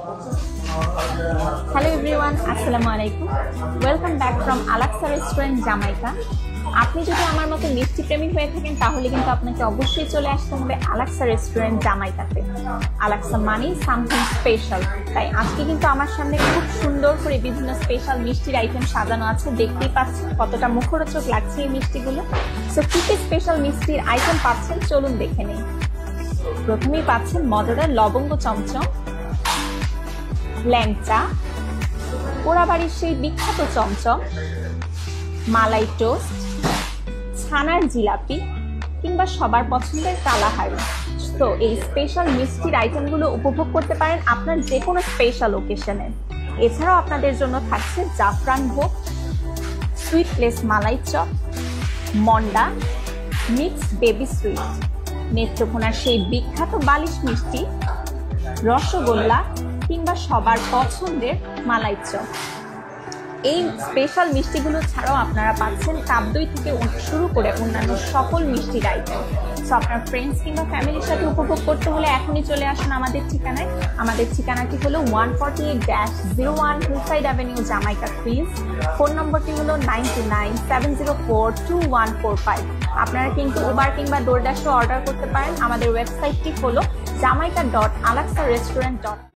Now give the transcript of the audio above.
Hello everyone, Assalamu alaikum. Welcome back from Al-Aqsa Restaurant, Jamaica. আপনি যদি আমার মতো মিষ্টি প্রেমী হয়ে থাকেন তাহলে কিন্তু আপনাকে অবশ্যই চলে আসতে হবে আলাক্সা রেস্টুরেন্ট জামাইকাতে। আলাক্সা মানে সামথিং স্পেশাল। তাই আজকে কিন্তু আমার সামনে খুব সুন্দর করে বিভিন্ন স্পেশাল মিষ্টির আইটেম সাজানো আছে, দেখতেই পাচ্ছেন কতটা মুখরোচক লাগছে এই মিষ্টিগুলো। সো কি কি স্পেশাল মিষ্টির আইটেম পাচ্ছেন চলুন দেখে নিই। প্রথমেই পাচ্ছেন মজাদার লবঙ্গ চমচম, ল্যাংচা, পোড়াবাড়ির সেই বিখ্যাত চমচম, মালাই টোস্ট, ছানার জিলাপি কিংবা সবার পছন্দের কালাহারি। তো এই স্পেশাল মিষ্টির আইটেমগুলো উপভোগ করতে পারেন আপনার যে কোনো স্পেশাল ওকেশনে। এছাড়াও আপনাদের জন্য থাকছে জাফরান ভোগ, সুইটলেস মালাই চপ, মন্ডা, মিক্সড বেবি সুইট, নেত্রকোনার সেই বিখ্যাত বালিশ মিষ্টি, রসগোল্লা কিংবা সবার পছন্দের মালাই চপ। এই স্পেশাল মিষ্টিগুলো ছাড়াও আপনারা পাচ্ছেন কাপ দই থেকে শুরু করে অন্যান্য সকল মিষ্টির আইটেম। সো আপনার ফ্রেন্ডস কিংবা ফ্যামিলির সাথে উপভোগ করতে হলে এখনই চলে আসুন আমাদের ঠিকানায়। আমাদের ঠিকানাটি হলো 148-01 hillside avenue, Jamaica Queens. Phone নম্বরটি হলো 9970422145। আপনারা কিন্তু উবার কিংবা ডোরড্যাশও অর্ডার করতে পারেন। আমাদের ওয়েবসাইটটি হলো jamaica.alaxarestaurant.com।